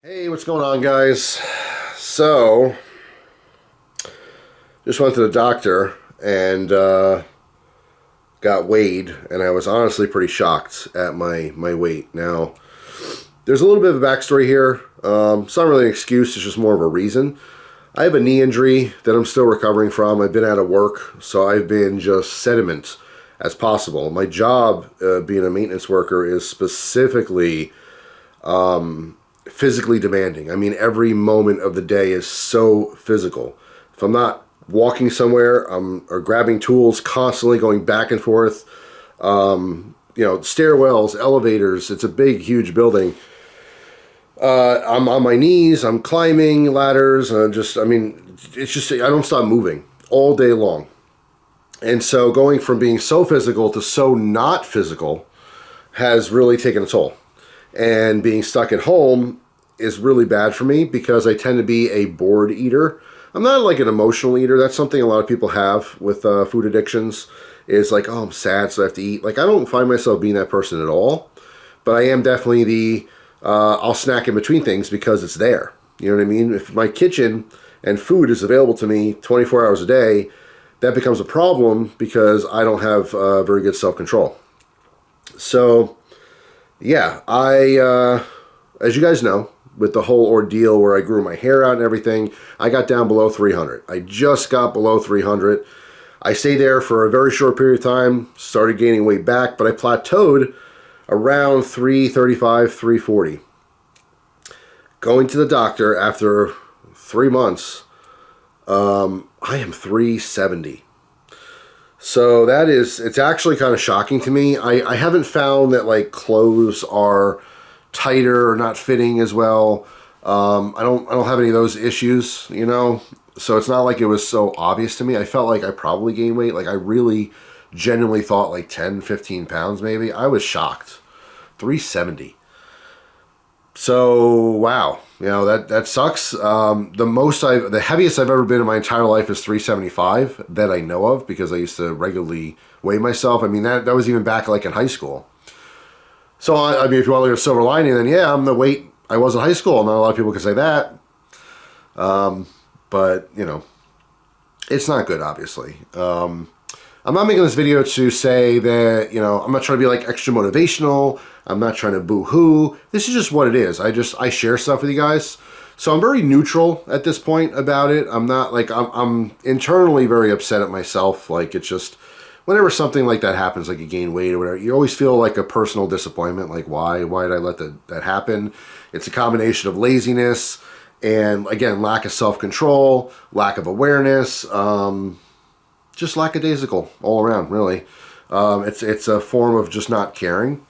Hey, what's going on, guys? So, just went to the doctor and got weighed, and I was honestly pretty shocked at my weight. Now, there's a little bit of a backstory here. It's not really an excuse, it's just more of a reason. I have a knee injury that I'm still recovering from. I've been out of work, so I've been just sediment as possible. My job, being a maintenance worker, is specifically physically demanding. I mean, every moment of the day is so physical. If I'm not walking somewhere, or grabbing tools, constantly going back and forth. Stairwells, elevators. It's a big, huge building. I'm on my knees. I'm climbing ladders. It's just I don't stop moving all day long. And so going from being so physical to so not physical has really taken a toll. And being stuck at home is really bad for me because I tend to be a bored eater. I'm not like an emotional eater. That's something a lot of people have with food addictions, is like, oh, I'm sad, so I have to eat. Like, I don't find myself being that person at all, but I am definitely I'll snack in between things because it's there. You know what I mean? If my kitchen and food is available to me 24 hours a day, that becomes a problem because I don't have very good self-control. So, yeah, as you guys know, with the whole ordeal where I grew my hair out and everything, I got down below 300. I just got below 300. I stayed there for a very short period of time, started gaining weight back, but I plateaued around 335, 340. Going to the doctor after 3 months, I am 370. So it's actually kind of shocking to me. I haven't found that like clothes are tighter or not fitting as well. I don't have any of those issues, you know. So it's not like it was so obvious to me. I felt like I probably gained weight. Like I really genuinely thought like 10, 15 pounds maybe. I was shocked. 370. So wow, you know, that sucks. The heaviest I've ever been in my entire life is 375 that I know of, because I used to regularly weigh myself. I mean, that was even back like in high school. So I mean, if you want to look at a silver lining, then yeah, I'm the weight I was in high school. Not a lot of people can say that, but you know, it's not good, obviously. I'm not making this video to say that, you know, I'm not trying to be like extra motivational. I'm not trying to boo-hoo. This is just what it is. I share stuff with you guys. So I'm very neutral at this point about it. I'm not like, I'm internally very upset at myself. Like, it's just, whenever something like that happens, like you gain weight or whatever, you always feel like a personal disappointment. Like, why did I let that happen? It's a combination of laziness and, again, lack of self-control, lack of awareness, just lackadaisical all around, really. It's a form of just not caring.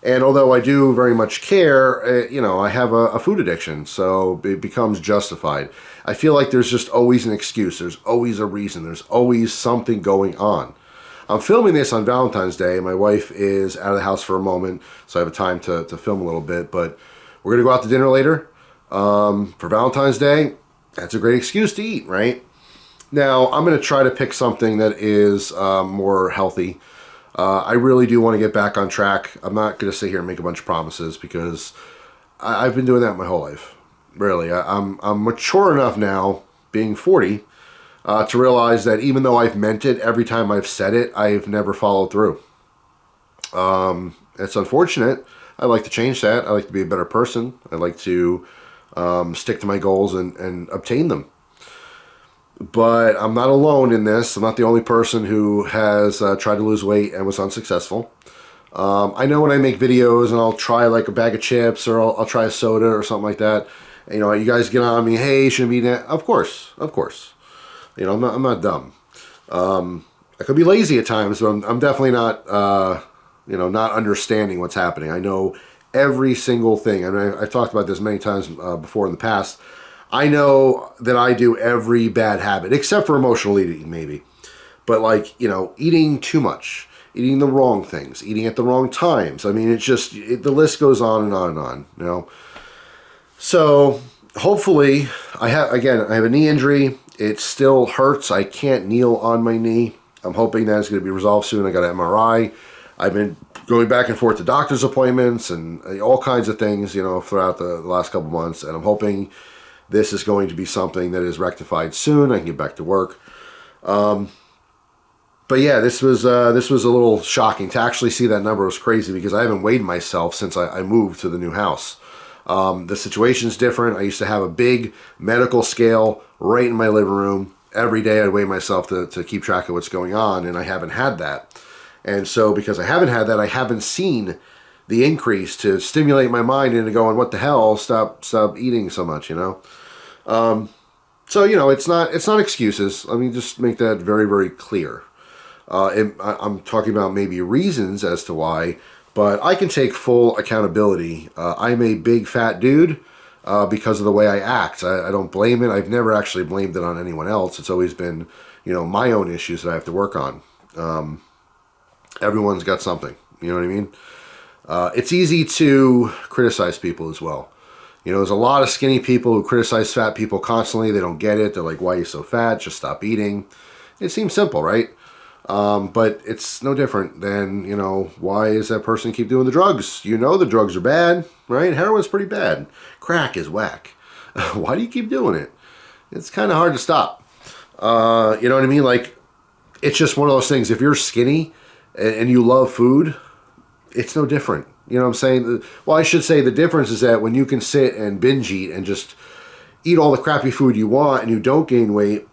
And although I do very much care, you know, I have a food addiction, so it becomes justified. I feel like there's just always an excuse. There's always a reason. There's always something going on. I'm filming this on Valentine's Day. My wife is out of the house for a moment, so I have time to film a little bit. But we're going to go out to dinner later for Valentine's Day. That's a great excuse to eat, right? Now, I'm going to try to pick something that is more healthy. I really do want to get back on track. I'm not going to sit here and make a bunch of promises because I've been doing that my whole life. Really, I'm mature enough now, being 40, to realize that even though I've meant it every time I've said it, I've never followed through. It's unfortunate. I'd like to change that. I'd like to be a better person. I'd like to stick to my goals and obtain them. But I'm not alone in this. I'm not the only person who has tried to lose weight and was unsuccessful. I know when I make videos and I'll try like a bag of chips, or I'll try a soda or something like that. You know, you guys get on me, hey, you shouldn't be that. Of course. You know, I'm not dumb. I could be lazy at times, but I'm definitely not, not understanding what's happening. I know every single thing. I mean, I've talked about this many times before in the past. I know that I do every bad habit, except for emotional eating, maybe. But like, you know, eating too much, eating the wrong things, eating at the wrong times. I mean, it's just, the list goes on and on and on, you know. So hopefully, I have a knee injury. It still hurts. I can't kneel on my knee. I'm hoping that it's going to be resolved soon. I got an MRI. I've been going back and forth to doctor's appointments and all kinds of things, you know, throughout the last couple months. And I'm hoping this is going to be something that is rectified soon. I can get back to work. But yeah, this was a little shocking to actually see that number. Was crazy because I haven't weighed myself since I moved to the new house. The situation's different. I used to have a big medical scale right in my living room. Every day I'd weigh myself to keep track of what's going on, and I haven't had that. And so because I haven't had that, I haven't seen the increase to stimulate my mind into going, what the hell, stop eating so much, you know? So, you know, it's not excuses. Let me just make that very, very clear. I'm talking about maybe reasons as to why, but I can take full accountability. I'm a big fat dude because of the way I act. I don't blame it. I've never actually blamed it on anyone else. It's always been, you know, my own issues that I have to work on. Everyone's got something, you know what I mean? It's easy to criticize people as well. You know, there's a lot of skinny people who criticize fat people constantly. They don't get it. They're like, why are you so fat? Just stop eating. It seems simple, right? But it's no different than, you know, why is that person keep doing the drugs? You know the drugs are bad, right? Heroin's pretty bad. Crack is whack. Why do you keep doing it? It's kind of hard to stop. You know what I mean? Like, it's just one of those things. If you're skinny and you love food, it's no different. You know what I'm saying? Well, I should say the difference is that when you can sit and binge eat and just eat all the crappy food you want and you don't gain weight,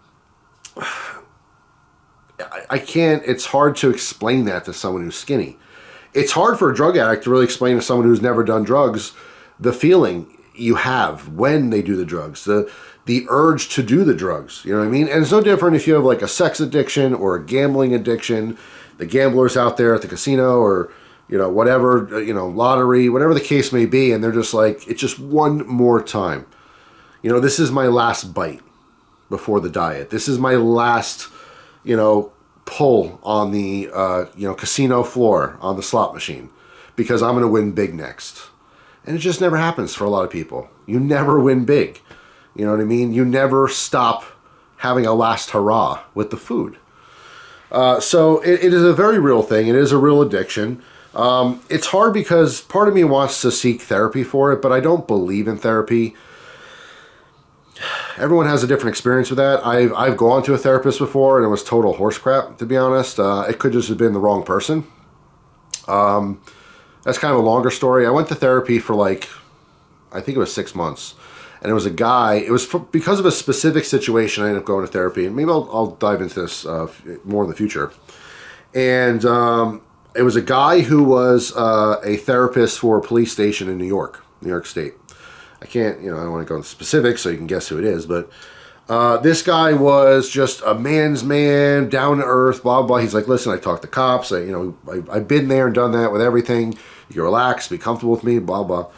I can't, it's hard to explain that to someone who's skinny. It's hard for a drug addict to really explain to someone who's never done drugs the feeling you have when they do the drugs, the urge to do the drugs, you know what I mean? And it's no different if you have like a sex addiction or a gambling addiction, the gamblers out there at the casino or, you know, whatever, you know, lottery, whatever the case may be, and they're just like, it's just one more time. You know, this is my last bite before the diet. This is my last, you know, pull on the, you know, casino floor on the slot machine because I'm going to win big next. And it just never happens for a lot of people. You never win big. You know what I mean? You never stop having a last hurrah with the food. So it is a very real thing. It is a real addiction. It's hard because part of me wants to seek therapy for it, but I don't believe in therapy. Everyone has a different experience with that. I've gone to a therapist before and it was total horse crap, to be honest. It could just have been the wrong person. That's kind of a longer story. I went to therapy for like, I think it was 6 months. And it was a guy, it was because of a specific situation I ended up going to therapy. And maybe I'll dive into this more in the future. And it was a guy who was a therapist for a police station in New York State. I can't, you know, I don't want to go into specifics so you can guess who it is, but this guy was just a man's man, down to earth, blah, blah. He's like, listen, I talked to cops. I've been there and done that with everything. You can relax, be comfortable with me, blah, blah.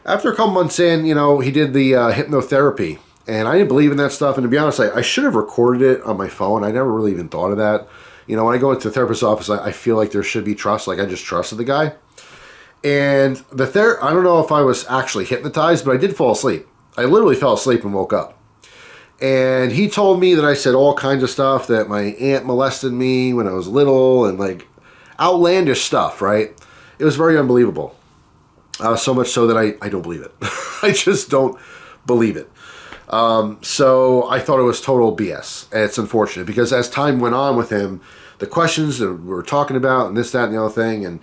After a couple months in, you know, he did the hypnotherapy, and I didn't believe in that stuff. And to be honest, I should have recorded it on my phone. I never really even thought of that. You know, when I go into the therapist's office, I feel like there should be trust. Like I just trusted the guy. And I don't know if I was actually hypnotized, but I did fall asleep. I literally fell asleep and woke up. And he told me that I said all kinds of stuff, that my aunt molested me when I was little, and like outlandish stuff, right? It was very unbelievable. So much so that I don't believe it. I just don't believe it. So I thought it was total BS. And it's unfortunate because as time went on with him, the questions that we were talking about and this, that, and the other thing, and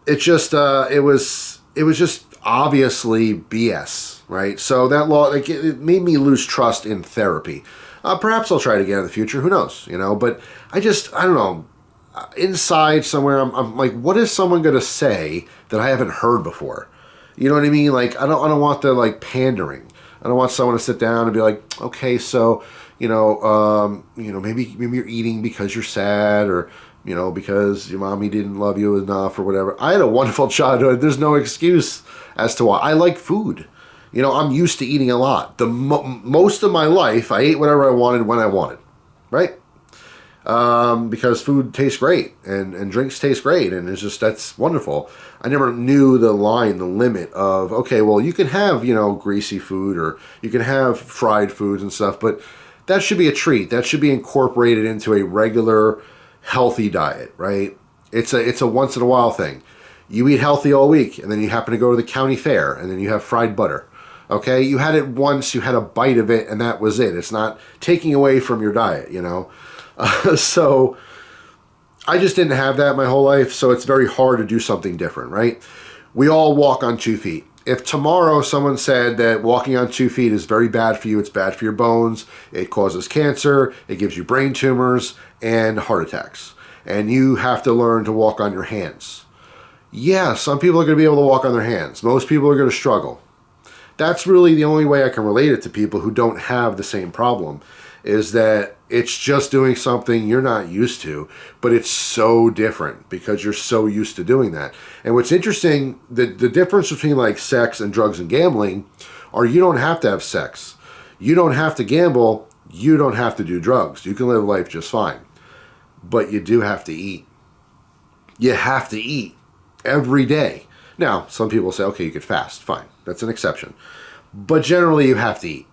it just, it was just obviously BS, right? So that like, it made me lose trust in therapy. Perhaps I'll try it again in the future. Who knows, you know? But I don't know. Inside somewhere, I'm like, what is someone going to say that I haven't heard before? You know what I mean? Like, I don't want the like pandering. I don't want someone to sit down and be like, okay, so, you know, maybe you're eating because you're sad, or, you know, because your mommy didn't love you enough or whatever. I had a wonderful childhood. There's no excuse as to why. I like food. You know, I'm used to eating a lot. Most of my life, I ate whatever I wanted when I wanted, right? Because food tastes great and drinks taste great, and it's just, that's wonderful. I never knew the limit of, okay, well, you can have, you know, greasy food, or you can have fried foods and stuff, but that should be a treat. That should be incorporated into a regular, healthy diet, right? It's a once in a while thing. You eat healthy all week, and then you happen to go to the county fair, and then you have fried butter. Okay, you had it once, you had a bite of it, and that was it. It's not taking away from your diet, you know. So I just didn't have that my whole life, so it's very hard to do something different, right? We all walk on 2 feet. If tomorrow someone said that walking on 2 feet is very bad for you, it's bad for your bones, it causes cancer, it gives you brain tumors and heart attacks, and you have to learn to walk on your hands. Yeah, some people are going to be able to walk on their hands. Most people are going to struggle. That's really the only way I can relate it to people who don't have the same problem, is that it's just doing something you're not used to, but it's so different because you're so used to doing that. And what's interesting, the difference between like sex and drugs and gambling are you don't have to have sex. You don't have to gamble. You don't have to do drugs. You can live life just fine. But you do have to eat. You have to eat every day. Now, some people say, okay, you could fast. Fine. That's an exception. But generally, you have to eat.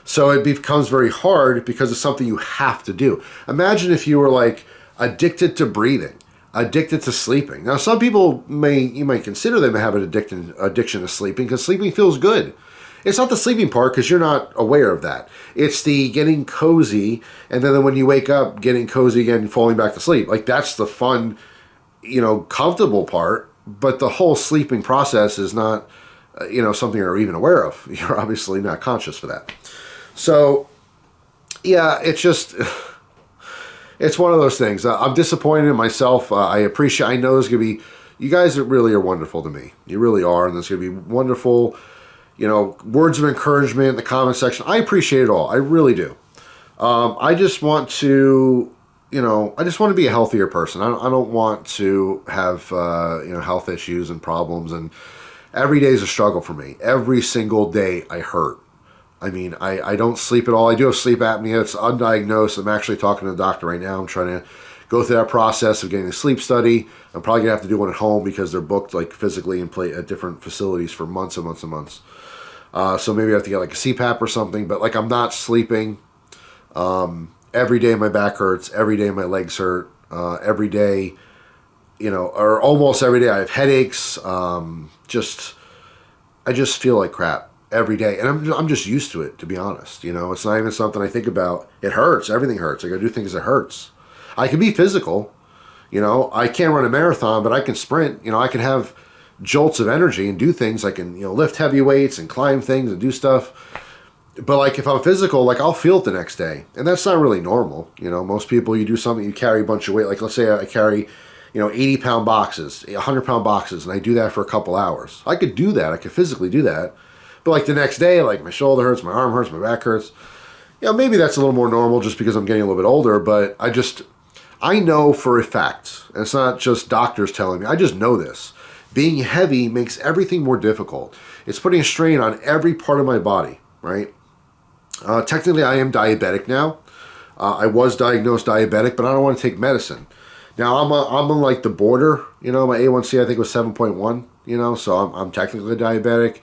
So it becomes very hard because it's something you have to do. Imagine if you were like addicted to breathing, addicted to sleeping. Now, some people you might consider them to have an addiction to sleeping because sleeping feels good. It's not the sleeping part because you're not aware of that. It's the getting cozy, and then when you wake up, getting cozy again, falling back to sleep. Like that's the fun, you know, comfortable part. But the whole sleeping process is not, you know, something you're even aware of. You're obviously not conscious for that. So, yeah, it's just, it's one of those things. I'm disappointed in myself. I know there's going to be, you guys really are wonderful to me. You really are. And there's going to be wonderful, you know, words of encouragement in the comment section. I appreciate it all. I really do. I just want to, you know, I just want to be a healthier person. I don't want to have, you know, health issues and problems. And every day is a struggle for me. Every single day I hurt. I mean, I don't sleep at all. I do have sleep apnea. It's undiagnosed. I'm actually talking to the doctor right now. I'm trying to go through that process of getting a sleep study. I'm probably going to have to do one at home because they're booked like physically and play at different facilities for months and months and months. So maybe I have to get like a CPAP or something. But like I'm not sleeping. Every day my back hurts. Every day my legs hurt. Every day, you know, or almost every day I have headaches. I just feel like crap every day, and I'm just used to it, to be honest. You know, it's not even something I think about. It hurts. Everything hurts. I gotta do things that hurts. I can be physical. You know, I can't run a marathon, but I can sprint. You know, I can have jolts of energy and do things. I can, you know, lift heavy weights and climb things and do stuff. But like if I'm physical, like I'll feel it the next day, and that's not really normal. You know, most people, you do something, you carry a bunch of weight. Like let's say I carry, you know, 80-pound boxes, 100-pound boxes, and I do that for a couple hours. I could do that. I could physically do that. But like the next day, like my shoulder hurts, my arm hurts, my back hurts. You know, maybe that's a little more normal just because I'm getting a little bit older, but I know for a fact, and it's not just doctors telling me, I just know this. Being heavy makes everything more difficult. It's putting a strain on every part of my body, right? Technically, I am diabetic now. I was diagnosed diabetic, but I don't want to take medicine. Now, I'm on like the border, you know, my A1C I think was 7.1, you know, so I'm technically diabetic.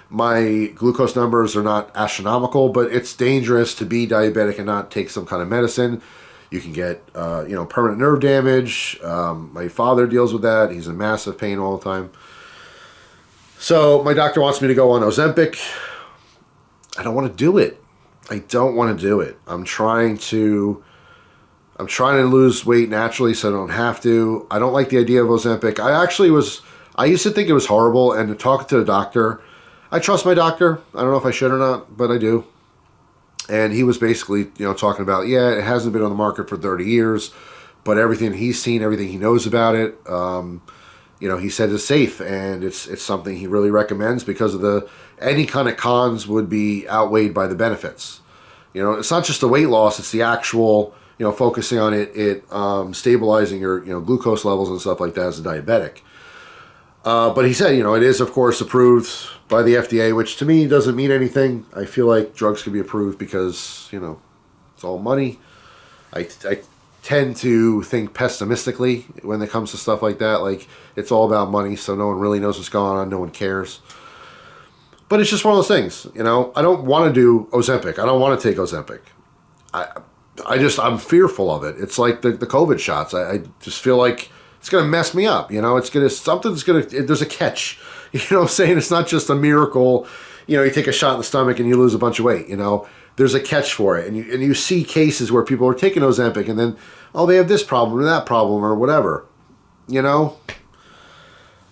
My glucose numbers are not astronomical, but it's dangerous to be diabetic and not take some kind of medicine. You can get, you know, permanent nerve damage. My father deals with that. He's in massive pain all the time. So my doctor wants me to go on Ozempic. I don't want to do it. I don't want to do it. I'm trying to lose weight naturally so I don't have to. I don't like the idea of Ozempic. I used to think it was horrible, and to talk to the doctor, I trust my doctor. I don't know if I should or not, but I do. And he was basically, you know, talking about, yeah, it hasn't been on the market for 30 years, but everything he's seen, everything he knows about it, you know, he said it's safe, and it's something he really recommends because of any kind of cons would be outweighed by the benefits. You know, it's not just the weight loss, it's the actual, you know, focusing on it stabilizing your, you know, glucose levels and stuff like that as a diabetic. But he said, you know, it is, of course, approved by the FDA, which to me doesn't mean anything. I feel like drugs can be approved because, you know, it's all money. I tend to think pessimistically when it comes to stuff like that. Like, it's all about money, so no one really knows what's going on. No one cares. But it's just one of those things, you know. I don't want to do Ozempic. I don't want to take Ozempic. I'm fearful of it. It's like the COVID shots. I just feel like it's going to mess me up. You know, there's a catch. You know what I'm saying? It's not just a miracle. You know, you take a shot in the stomach and you lose a bunch of weight, you know. There's a catch for it. And you see cases where people are taking Ozempic and then, oh, they have this problem or that problem or whatever. You know?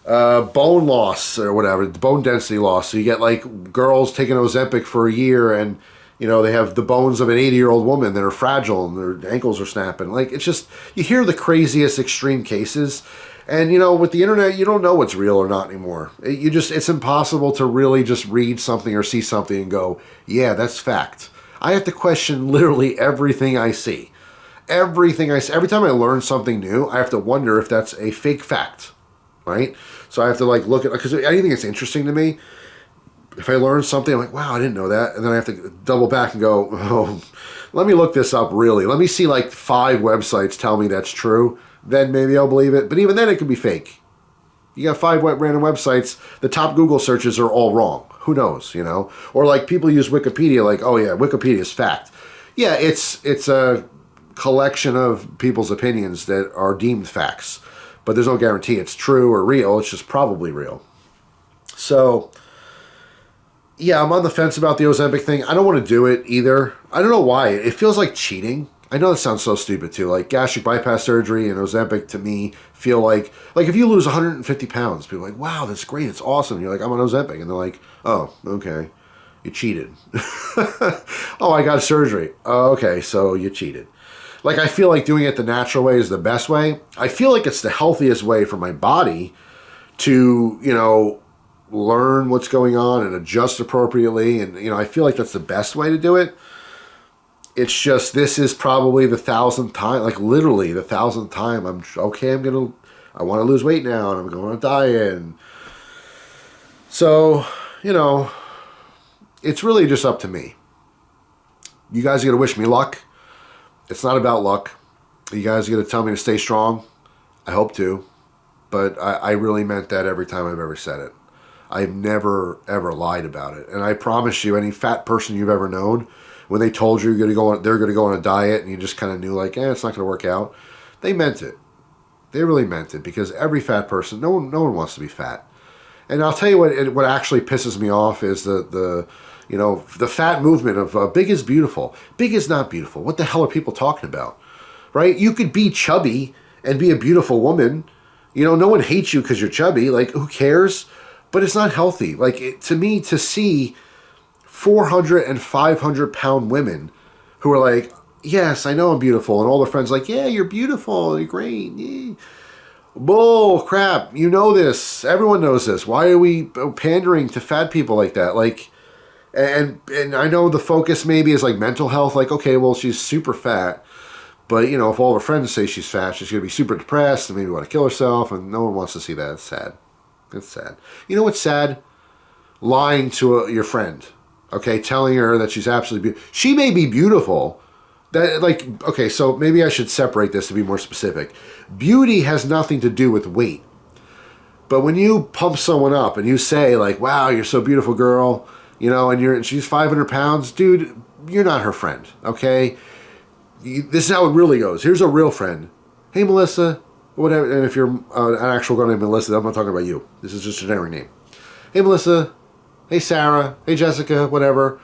Bone loss or whatever, bone density loss. So you get like girls taking Ozempic for a year and, you know, they have the bones of an 80-year-old woman that are fragile and their ankles are snapping. Like, it's just, you hear the craziest extreme cases. And, you know, with the internet, you don't know what's real or not anymore. It's impossible to really just read something or see something and go, yeah, that's fact. I have to question literally everything I see. Everything I see. Every time I learn something new, I have to wonder if that's a fake fact, right? So I have to, like, look at, because anything that's interesting to me, if I learn something, I'm like, wow, I didn't know that. And then I have to double back and go, oh, let me look this up really. Let me see like 5 websites tell me that's true. Then maybe I'll believe it. But even then it could be fake. You got 5 random websites. The top Google searches are all wrong. Who knows, you know? Or like people use Wikipedia like, oh yeah, Wikipedia is fact. Yeah, it's a collection of people's opinions that are deemed facts. But there's no guarantee it's true or real. It's just probably real. So, yeah, I'm on the fence about the Ozempic thing. I don't want to do it either. I don't know why. It feels like cheating. I know that sounds so stupid too. Like gastric bypass surgery and Ozempic to me feel like if you lose 150 pounds, people are like, wow, that's great. It's awesome. You're like, I'm on Ozempic. And they're like, oh, okay. You cheated. Oh, I got surgery. Oh, okay. So you cheated. Like, I feel like doing it the natural way is the best way. I feel like it's the healthiest way for my body to, you know, learn what's going on and adjust appropriately. And, you know, I feel like that's the best way to do it. It's just, this is probably the 1,000th time, like literally the 1,000th time I want to lose weight now and I'm going on a diet. And so, you know, it's really just up to me. You guys are going to wish me luck. It's not about luck. You guys are going to tell me to stay strong. I hope to. But I really meant that every time I've ever said it. I've never, ever lied about it. And I promise you, any fat person you've ever known, when they told you they're going to go on a diet and you just kind of knew like, it's not going to work out, they meant it. They really meant it, because every fat person, no one wants to be fat. And I'll tell you what actually pisses me off is the you know, the fat movement of big is beautiful. Big is not beautiful. What the hell are people talking about? Right? You could be chubby and be a beautiful woman. You know, no one hates you because you're chubby. Like, who cares? But it's not healthy. Like, to me, to see 400 and 500 pound women who are like, yes, I know I'm beautiful. And all their friends are like, yeah, you're beautiful. You're great. Yeah. Bull crap. You know this. Everyone knows this. Why are we pandering to fat people like that? Like, and I know the focus maybe is like mental health. Like, okay, well, she's super fat. But, you know, if all her friends say she's fat, she's going to be super depressed and maybe want to kill herself. And no one wants to see that. It's sad. It's sad. You know what's sad? Lying to your friend. Okay, telling her that she's absolutely beautiful. She may be beautiful. That, like, okay, so maybe I should separate this to be more specific. Beauty has nothing to do with weight. But when you pump someone up and you say, like, wow, you're so beautiful, girl, you know, and she's 500 pounds, dude, you're not her friend, okay? This is how it really goes. Here's a real friend. Hey, Melissa, whatever. And if you're an actual girl named Melissa, I'm not talking about you. This is just a generic name. Hey, Melissa. Hey, Sarah. Hey, Jessica. Whatever.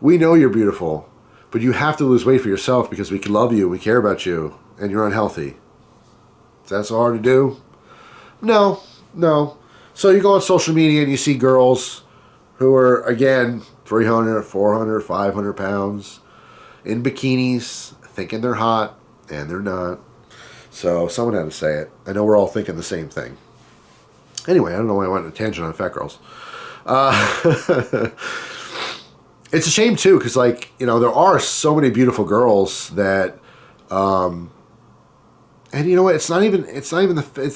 We know you're beautiful, but you have to lose weight for yourself because we love you, we care about you, and you're unhealthy. Is that so hard to do? No. So you go on social media and you see girls who are, again, 300, 400, 500 pounds in bikinis, thinking they're hot, and they're not. So someone had to say it. I know we're all thinking the same thing. Anyway, I don't know why I went on a tangent on fat girls. It's a shame too, because, like, you know, there are so many beautiful girls that, and you know what? It's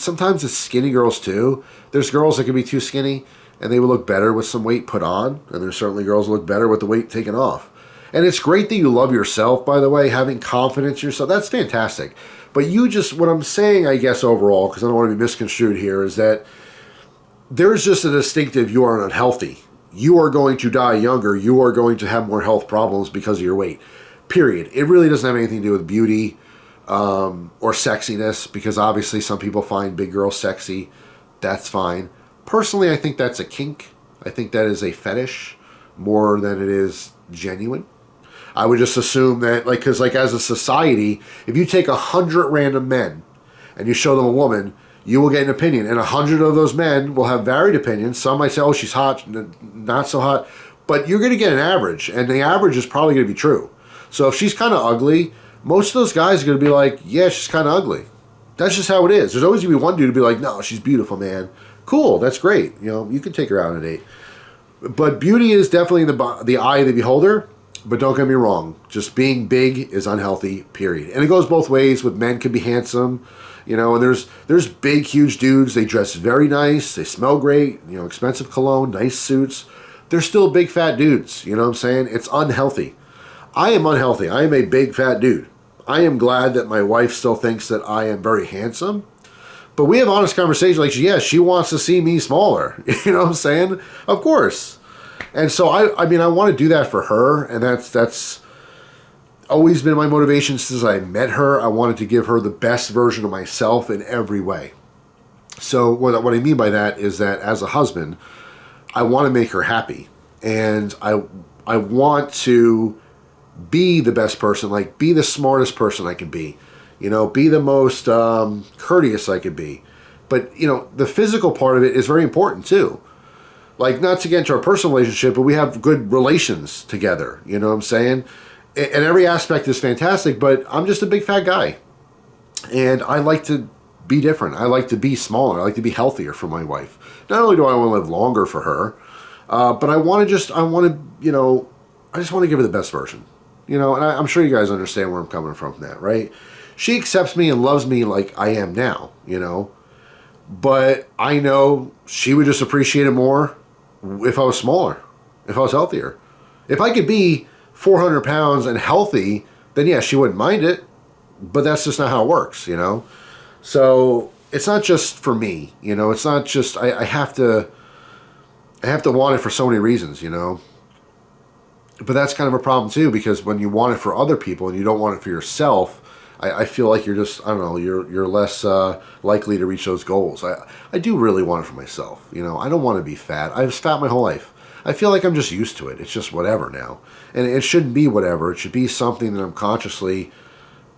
sometimes it's skinny girls too. There's girls that can be too skinny, and they would look better with some weight put on, and there's certainly girls who look better with the weight taken off. And it's great that you love yourself, by the way, having confidence in yourself. That's fantastic. But what I'm saying, I guess, overall, because I don't want to be misconstrued here, is that there's just a distinctive, you are unhealthy. You are going to die younger. You are going to have more health problems because of your weight. period. It really doesn't have anything to do with beauty or sexiness, because obviously some people find big girls sexy. That's fine. Personally, I think that's a kink. I think that is a fetish more than it is genuine. I would just assume that, like, because like as a society, if you take 100 random men and you show them a woman, you will get an opinion, and 100 of those men will have varied opinions. Some might say, "Oh, she's hot," not so hot, but you're going to get an average, and the average is probably going to be true. So if she's kind of ugly, most of those guys are going to be like, "Yeah, she's kind of ugly." That's just how it is. There's always going to be one dude to be like, "No, she's beautiful, man. Cool, that's great. You know, you can take her out on a date." But beauty is definitely in the eye of the beholder. But don't get me wrong, just being big is unhealthy, period. And it goes both ways. With men can be handsome, you know, and there's big, huge dudes. They dress very nice. They smell great, you know, expensive cologne, nice suits. They're still big, fat dudes. You know what I'm saying? It's unhealthy. I am unhealthy. I am a big, fat dude. I am glad that my wife still thinks that I am very handsome. But we have honest conversations like, yeah, she wants to see me smaller. You know what I'm saying? Of course. And so, I mean, I want to do that for her, and that's always been my motivation since I met her. I wanted to give her the best version of myself in every way. So what I mean by that is that as a husband, I want to make her happy, and I want to be the best person, like be the smartest person I can be, you know, be the most courteous I could be. But, you know, the physical part of it is very important too. Like, not to get into our personal relationship, but we have good relations together. You know what I'm saying? And every aspect is fantastic, but I'm just a big fat guy. And I like to be different. I like to be smaller. I like to be healthier for my wife. Not only do I want to live longer for her, but I just want to give her the best version. You know, and I'm sure you guys understand where I'm coming from that, right? She accepts me and loves me like I am now, you know. But I know she would just appreciate it more if I was smaller, if I was healthier. If I could be 400 pounds and healthy, then yeah, she wouldn't mind it. But that's just not how it works, you know? So it's not just for me, you know? It's not just, I have to want it for so many reasons, you know? But that's kind of a problem too, because when you want it for other people and you don't want it for yourself, I feel like you're just, I don't know, you're less likely to reach those goals. I do really want it for myself. You know, I don't want to be fat. I was fat my whole life. I feel like I'm just used to it. It's just whatever now. And it shouldn't be whatever. It should be something that I'm consciously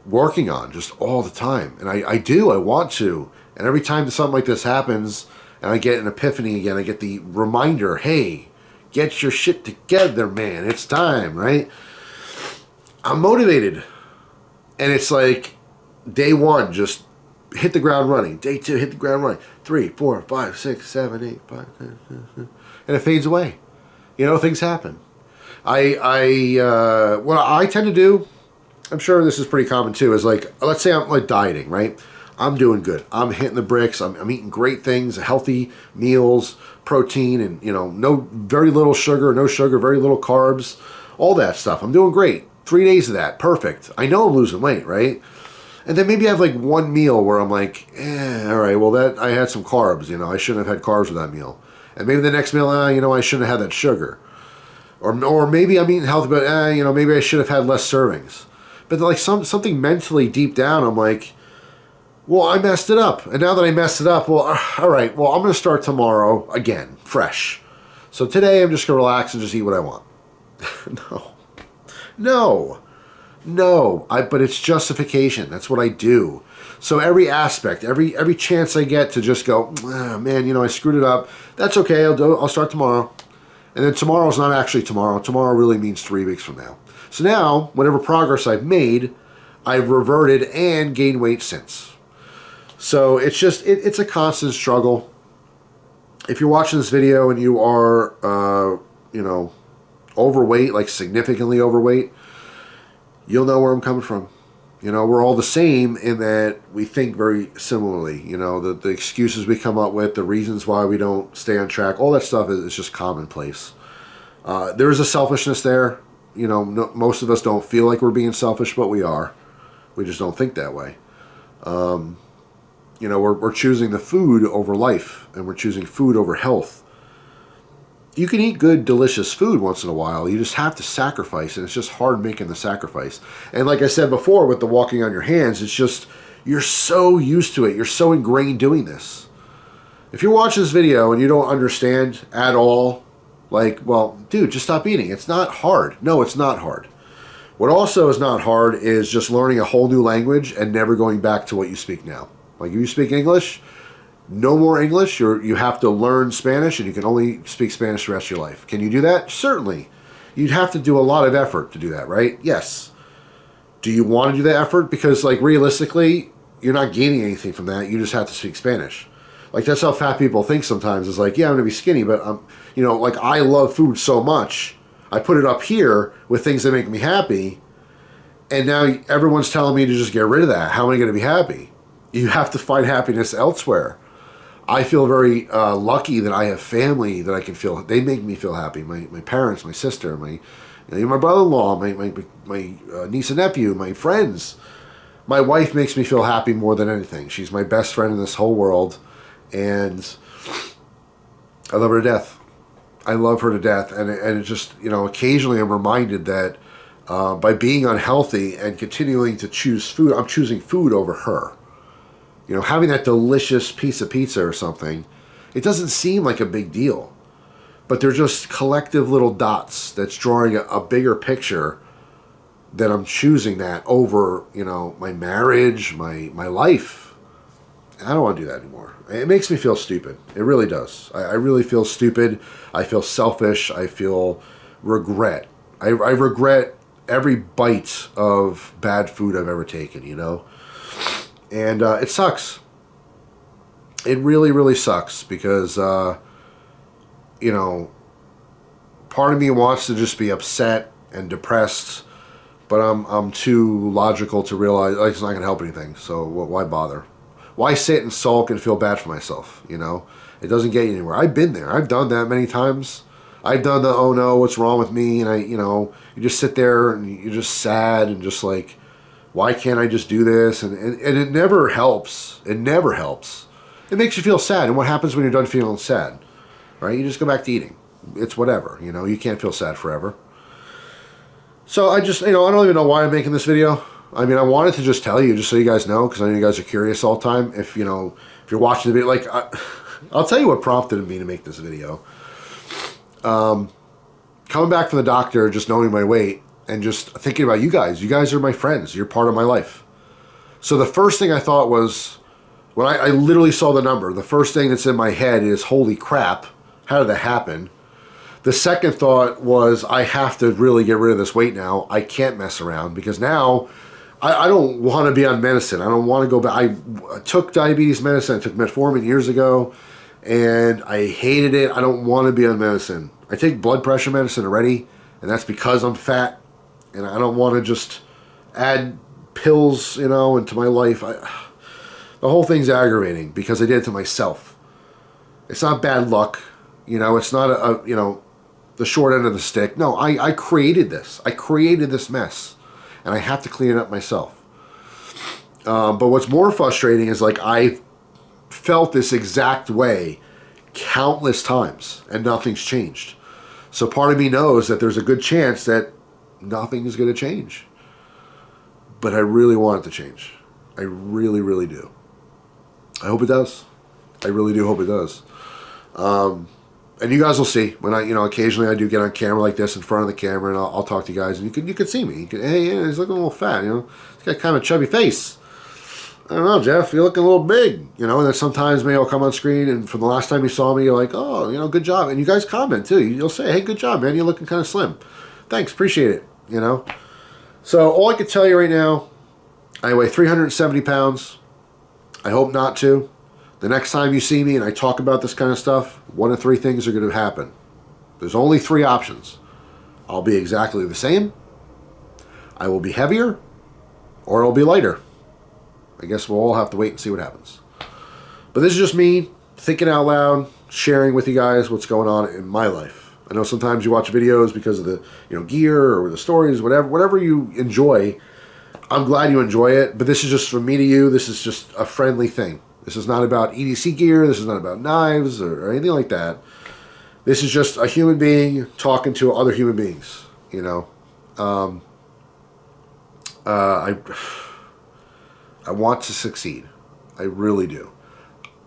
working on just all the time. And I do. I want to. And every time something like this happens and I get an epiphany again, I get the reminder, hey, get your shit together, man. It's time, right? I'm motivated. And it's like, day one, just hit the ground running. Day two, hit the ground running. 3, 4, 5, 6, 7, 8, 5, and it fades away. You know, things happen. What I tend to do, I'm sure this is pretty common too, is like, let's say I'm like dieting, right? I'm doing good. I'm hitting the bricks. I'm eating great things, healthy meals, protein, and, you know, very little sugar, no sugar, very little carbs, all that stuff. I'm doing great. 3 days of that, perfect. I know I'm losing weight, right? And then maybe I have like one meal where I'm like, all right, well, that I had some carbs, you know, I shouldn't have had carbs with that meal. And maybe the next meal, you know, I shouldn't have had that sugar. Or maybe I'm eating healthy, but, you know, maybe I should have had less servings. But like something mentally deep down, I'm like, well, I messed it up. And now that I messed it up, well, all right, well, I'm going to start tomorrow again, fresh. So today I'm just going to relax and just eat what I want. No. But it's justification. That's what I do. So every aspect, every chance I get to just go, man, you know, I screwed it up. That's okay. I'll start tomorrow. And then tomorrow's not actually tomorrow. Tomorrow really means 3 weeks from now. So now, whatever progress I've made, I've reverted and gained weight since. So it's just, it's a constant struggle. If you're watching this video and you are, you know, overweight, like significantly overweight, you'll know where I'm coming from. You know, we're all the same in that we think very similarly. You know, the excuses we come up with, the reasons why we don't stay on track, all that stuff is just commonplace. There is a selfishness there. You know, most of us don't feel like we're being selfish, but we are. We just don't think that way. You know, we're choosing the food over life, and we're choosing food over health. you can eat good, delicious food once in a while. You just have to sacrifice, and it's just hard making the sacrifice. And like I said before, with the walking on your hands, it's just, you're so used to it. You're so ingrained doing this. If you're watching this video and you don't understand at all, like, well, dude, just stop eating. It's not hard. No, it's not hard. What also is not hard is just learning a whole new language and never going back to what you speak now. Like, if you speak English, no more English. You have to learn Spanish, and you can only speak Spanish the rest of your life. Can you do that? Certainly. You'd have to do a lot of effort to do that, right? Yes. Do you want to do the effort? Because, like, realistically, you're not gaining anything from that. You just have to speak Spanish. Like, that's how fat people think sometimes. It's like, yeah, I'm going to be skinny, but you know, like, I love food so much. I put it up here with things that make me happy, and now everyone's telling me to just get rid of that. How am I going to be happy? You have to find happiness elsewhere. I feel very lucky that I have family that I can feel. They make me feel happy. My parents, my sister, my brother-in-law, my niece and nephew, my friends. My wife makes me feel happy more than anything. She's my best friend in this whole world, and I love her to death. I love her to death, and it just, you know, occasionally I'm reminded that by being unhealthy and continuing to choose food, I'm choosing food over her. You know, having that delicious piece of pizza or something, it doesn't seem like a big deal. But they're just collective little dots that's drawing a bigger picture that I'm choosing that over, you know, my marriage, my life. I don't want to do that anymore. It makes me feel stupid. It really does. I really feel stupid. I feel selfish. I feel regret. I regret every bite of bad food I've ever taken, you know? And it sucks. It really, really sucks because, you know, part of me wants to just be upset and depressed, but I'm too logical to realize, like, it's not going to help anything, so why bother? Why sit and sulk and feel bad for myself, you know? It doesn't get you anywhere. I've been there. I've done that many times. I've done the, oh no, what's wrong with me? And you know, you just sit there and you're just sad and just like, why can't I just do this? And it never helps. It never helps. It makes you feel sad. And what happens when you're done feeling sad? Right? You just go back to eating. It's whatever. You know, you can't feel sad forever. So I just, you know, I don't even know why I'm making this video. I mean, I wanted to just tell you, just so you guys know, because I know you guys are curious all the time. If, you know, if you're watching the video, like, I'll tell you what prompted me to make this video. Coming back from the doctor, just knowing my weight, and just thinking about you guys. You guys are my friends. You're part of my life. So the first thing I thought was, when I literally saw the number, the first thing that's in my head is, holy crap, how did that happen? The second thought was, I have to really get rid of this weight now. I can't mess around, because now I don't want to be on medicine. I don't want to go back. I took diabetes medicine. I took metformin years ago, and I hated it. I don't want to be on medicine. I take blood pressure medicine already, and that's because I'm fat. And I don't want to just add pills, you know, into my life. The whole thing's aggravating because I did it to myself. It's not bad luck, you know. It's not you know, the short end of the stick. No, I created this. I created this mess, and I have to clean it up myself. But what's more frustrating is, like, I felt this exact way countless times, and nothing's changed. So part of me knows that there's a good chance that nothing is going to change. But I really want it to change. I really, really do. I hope it does. I really do hope it does. And you guys will see when I, you know, occasionally I do get on camera like this in front of the camera, and I'll talk to you guys, and you can see me. You can, hey, yeah, he's looking a little fat, you know. He's got kind of a chubby face. I don't know, Jeff, you're looking a little big, you know. And then sometimes maybe I'll come on screen, and from the last time you saw me, you're like, oh, you know, good job. And you guys comment too. You'll say, hey, good job, man. You're looking kind of slim. Thanks, appreciate it, you know. So all I can tell you right now, I weigh 370 pounds. I hope not to. The next time you see me and I talk about this kind of stuff, one of three things are going to happen. There's only three options. I'll be exactly the same, I will be heavier, or I'll be lighter. I guess we'll all have to wait and see what happens. But this is just me thinking out loud, sharing with you guys what's going on in my life. I know sometimes you watch videos because of the, you know, gear or the stories, whatever you enjoy. I'm glad you enjoy it, but this is just from me to you. This is just a friendly thing. This is not about EDC gear. This is not about knives or anything like that. This is just a human being talking to other human beings, you know. I want to succeed. I really do.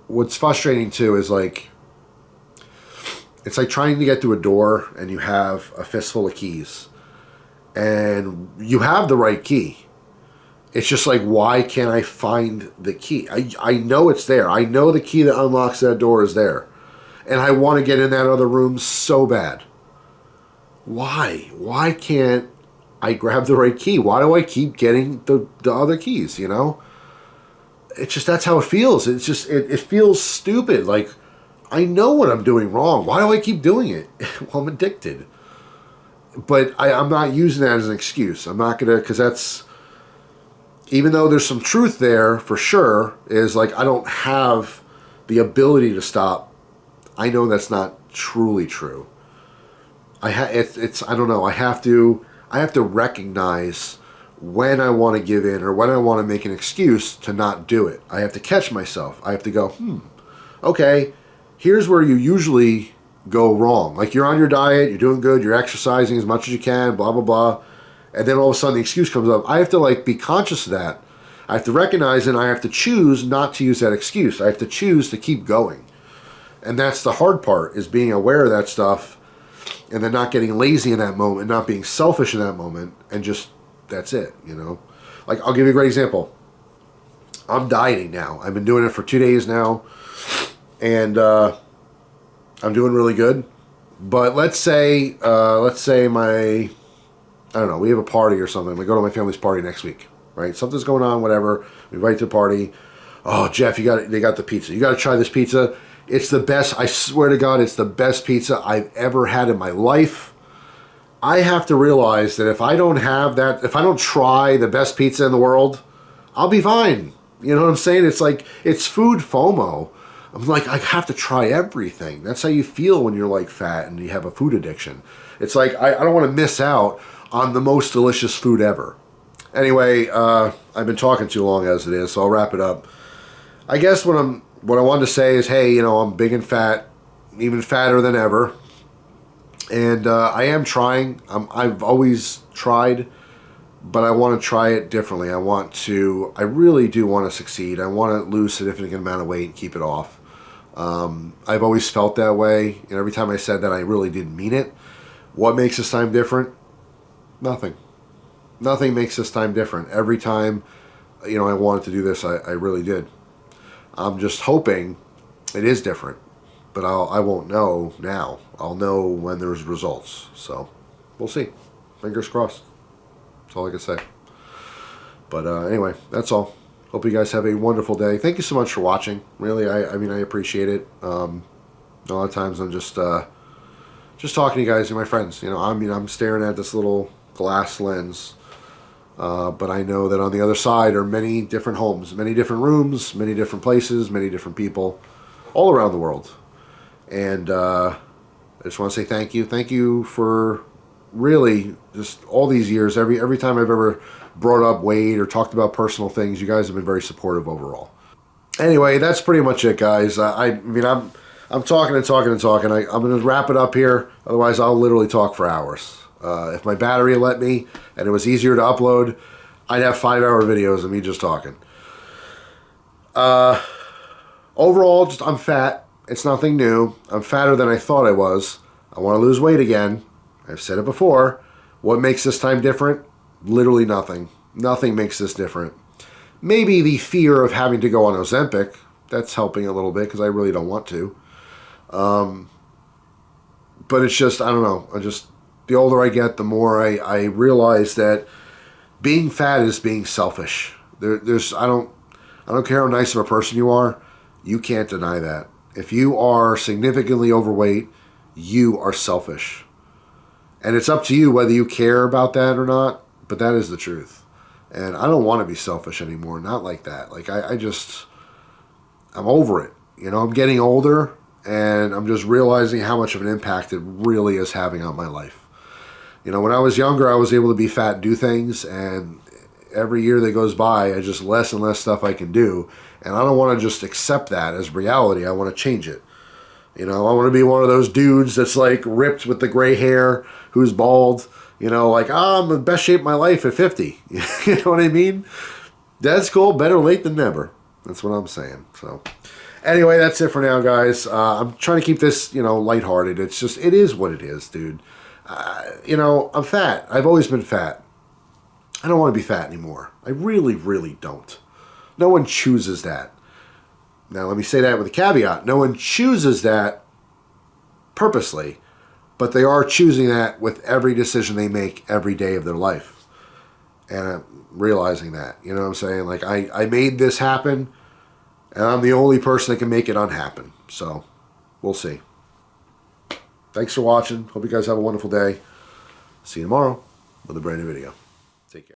What's frustrating too is like, it's like trying to get through a door and you have a fistful of keys. And you have the right key. It's just like, why can't I find the key? I know it's there. I know the key that unlocks that door is there. And I want to get in that other room so bad. Why? Why can't I grab the right key? Why do I keep getting the other keys, you know? It's just, that's how it feels. It's just, it feels stupid. Like, I know what I'm doing wrong. Why do I keep doing it? Well, I'm addicted. But I'm not using that as an excuse. I'm not going to, because that's, even though there's some truth there for sure, is like, I don't have the ability to stop. I know that's not truly true. I don't know. I have to recognize when I want to give in or when I want to make an excuse to not do it. I have to catch myself. I have to go, okay, here's where you usually go wrong. Like, you're on your diet, you're doing good, you're exercising as much as you can, blah, blah, blah. And then all of a sudden the excuse comes up. I have to like be conscious of that. I have to recognize it, and I have to choose not to use that excuse. I have to choose to keep going. And that's the hard part, is being aware of that stuff and then not getting lazy in that moment, not being selfish in that moment, and just, that's it, you know? Like, I'll give you a great example. I'm dieting now. I've been doing it for 2 days now, and I'm doing really good. But let's say my, I don't know, we have a party or something. We go to my family's party next week, right? Something's going on, whatever. We invite to the party. Oh, Jeff, they got the pizza. You got to try this pizza. It's the best. I swear to God, it's the best pizza I've ever had in my life. I have to realize that if I don't have that, if I don't try the best pizza in the world, I'll be fine. You know what I'm saying? It's like, it's food FOMO. I'm like, I have to try everything. That's how you feel when you're like fat and you have a food addiction. It's like, I don't want to miss out on the most delicious food ever. Anyway, I've been talking too long as it is, so I'll wrap it up. I guess what I wanted to say is, hey, you know, I'm big and fat, even fatter than ever. And I am trying. I've always tried, but I want to try it differently. I really do want to succeed. I want to lose a significant amount of weight and keep it off. I've always felt that way. And every time I said that, I really didn't mean it. What makes this time different? Nothing. Nothing makes this time different. Every time, you know, I wanted to do this, I really did. I'm just hoping it is different. But I won't know now. I'll know when there's results. So, we'll see. Fingers crossed. That's all I can say. But anyway, that's all. Hope you guys have a wonderful day. Thank you so much for watching. Really, I mean, I appreciate it. A lot of times I'm just talking to you guys, you're my friends. You know, I'm staring at this little glass lens. But I know that on the other side are many different homes, many different rooms, many different places, many different people, all around the world. And I just want to say thank you. Thank you for really just all these years. Every time I've ever brought up weight or talked about personal things, you guys have been very supportive overall. Anyway, that's pretty much it, guys. I mean, I'm talking and talking and talking. I'm going to wrap it up here. Otherwise, I'll literally talk for hours. If my battery let me and it was easier to upload, I'd have 5-hour videos of me just talking. Overall, just I'm fat. It's nothing new. I'm fatter than I thought I was. I want to lose weight again. I've said it before. What makes this time different? Literally nothing. Nothing makes this different. Maybe the fear of having to go on Ozempic. That's helping a little bit because I really don't want to. But it's just, I don't know. The older I get, the more I realize that being fat is being selfish. I don't care how nice of a person you are. You can't deny that. If you are significantly overweight, you are selfish. And it's up to you whether you care about that or not, but that is the truth. And I don't want to be selfish anymore, not like that. Like, I'm over it. You know, I'm getting older, and I'm just realizing how much of an impact it really is having on my life. You know, when I was younger, I was able to be fat and do things, and every year that goes by, I just less and less stuff I can do. And I don't want to just accept that as reality. I want to change it. You know, I want to be one of those dudes that's like ripped with the gray hair, who's bald. You know, like, I'm in the best shape of my life at 50. You know what I mean? That's cool. Better late than never. That's what I'm saying. So, anyway, that's it for now, guys. I'm trying to keep this, you know, lighthearted. It's just, it is what it is, dude. You know, I'm fat. I've always been fat. I don't want to be fat anymore. I really, really don't. No one chooses that. Now, let me say that with a caveat. No one chooses that purposely, but they are choosing that with every decision they make every day of their life. And I'm realizing that, you know what I'm saying? Like, I made this happen, and I'm the only person that can make it unhappen. So, we'll see. Thanks for watching. Hope you guys have a wonderful day. See you tomorrow with a brand new video. Take care.